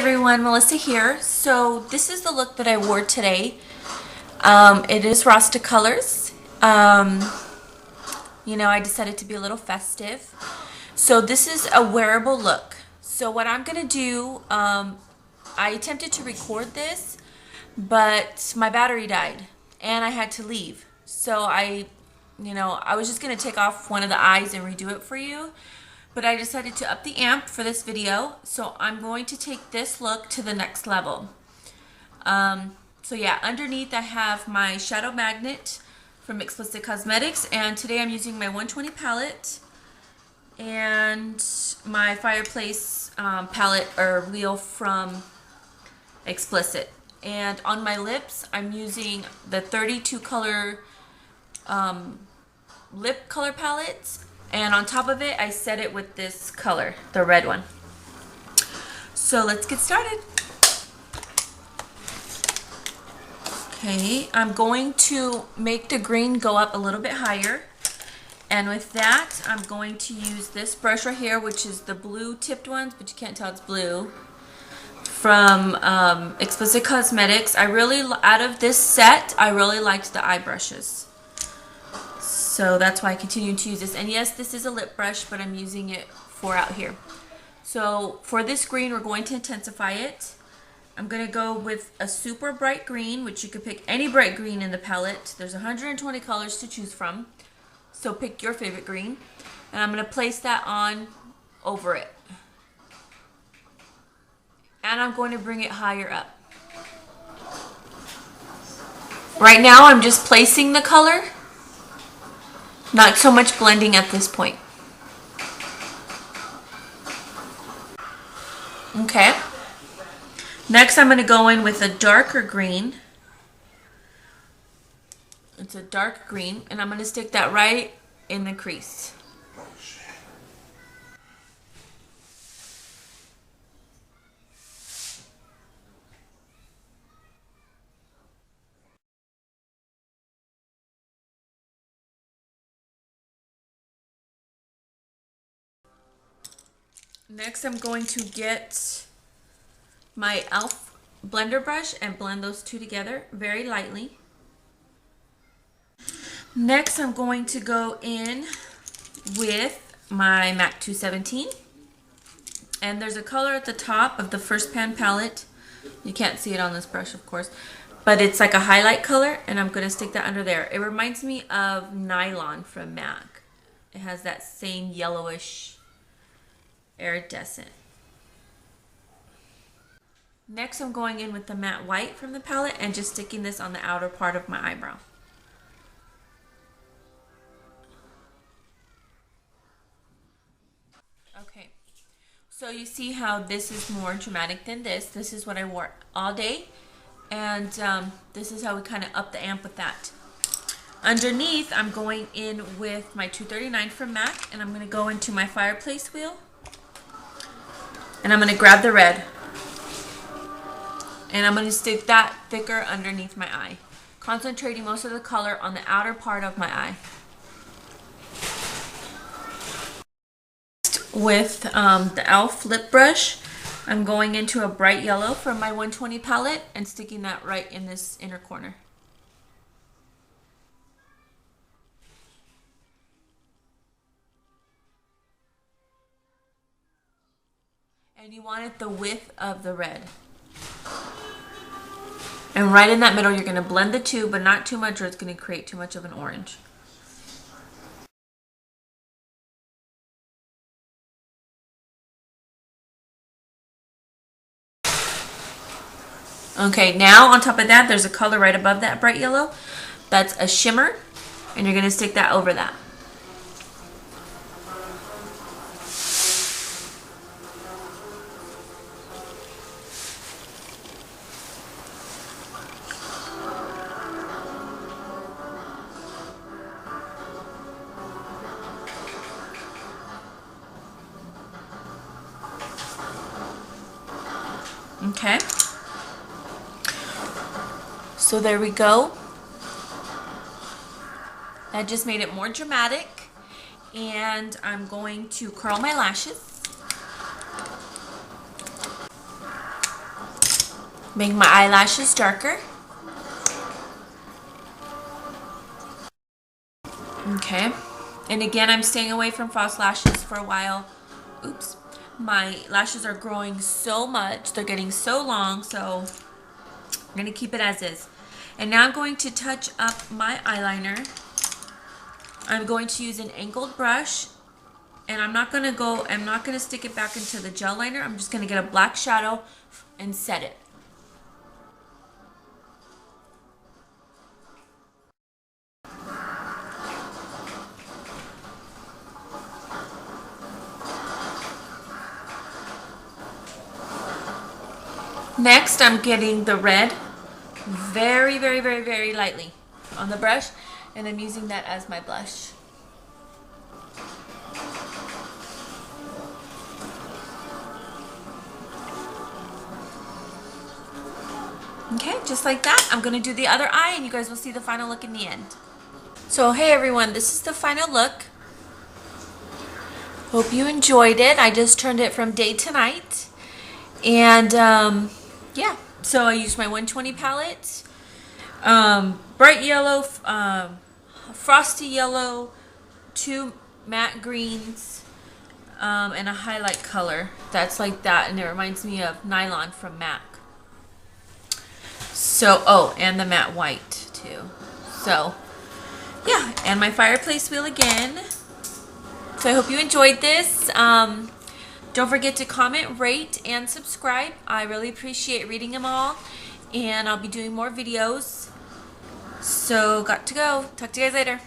everyone, Melissa here. So this is the look that I wore today. It is Rasta colors. I decided to be a little festive. So this is a wearable look. So what I'm gonna do, I attempted to record this, but my battery died and I had to leave. So I was just gonna take off one of the eyes and redo it for you. But I decided to up the amp for this video, so I'm going to take this look to the next level. Underneath I have my shadow magnet from Explicit Cosmetics, and today I'm using my 120 palette and my fireplace palette or wheel from Explicit. And on my lips I'm using the 32 color lip color palettes. And on top of it, I set it with this color, the red one. So let's get started. Okay, I'm going to make the green go up a little bit higher. And with that, I'm going to use this brush right here, which is the blue tipped ones, but you can't tell it's blue, from Explicit Cosmetics. Out of this set, I really liked the eye brushes. So that's why I continue to use this. And yes, this is a lip brush, but I'm using it for out here. So for this green, we're going to intensify it. I'm going to go with a super bright green, which you could pick any bright green in the palette. There's 120 colors to choose from. So pick your favorite green. And I'm going to place that on over it. And I'm going to bring it higher up. Right now, I'm just placing the color. Not so much blending at this point. Okay. Next I'm going to go in with a darker green. It's a dark green, and I'm going to stick that right in the crease. Next, I'm going to get my e.l.f. blender brush and blend those two together very lightly. Next, I'm going to go in with my MAC 217. And there's a color at the top of the first pan palette. You can't see it on this brush, of course, but it's like a highlight color, and I'm going to stick that under there. It reminds me of Nylon from MAC. It has that same yellowish iridescent. Next, I'm going in with the matte white from the palette and just sticking this on the outer part of my eyebrow. Okay, so you see how this is more dramatic than this. This is what I wore all day, and this is how we kind of up the amp with that. Underneath, I'm going in with my 239 from MAC, and I'm going to go into my fireplace wheel. And I'm going to grab the red. And I'm going to stick that thicker underneath my eye, concentrating most of the color on the outer part of my eye. With the e.l.f. lip brush, I'm going into a bright yellow from my 120 palette and sticking that right in this inner corner. And you want it the width of the red. And right in that middle, you're going to blend the two, but not too much or it's going to create too much of an orange. Okay, now on top of that, there's a color right above that bright yellow. That's a shimmer, and you're going to stick that over that. Okay, so there we go. That just made it more dramatic, and I'm going to curl my lashes. Make my eyelashes darker. Okay. And again, I'm staying away from false lashes for a while. Oops. My lashes are growing so much. They're getting so long, so I'm going to keep it as is. And now I'm going to touch up my eyeliner. I'm going to use an angled brush. And I'm not going to stick it back into the gel liner. I'm just going to get a black shadow and set it. Next, I'm getting the red very, very, very, very lightly on the brush, and I'm using that as my blush. Okay, just like that. I'm going to do the other eye, and you guys will see the final look in the end. So, hey everyone, this is the final look. Hope you enjoyed it. I just turned it from day to night. And, yeah. So I used my 120 palette. Bright yellow, frosty yellow, 2 matte greens, and a highlight color that's like that, and it reminds me of Nylon from MAC. So, oh, and the matte white too. So, yeah, and my fireplace wheel again. So I hope you enjoyed this. Don't forget to comment, rate, and subscribe. I really appreciate reading them all, and I'll be doing more videos. So, got to go. Talk to you guys later.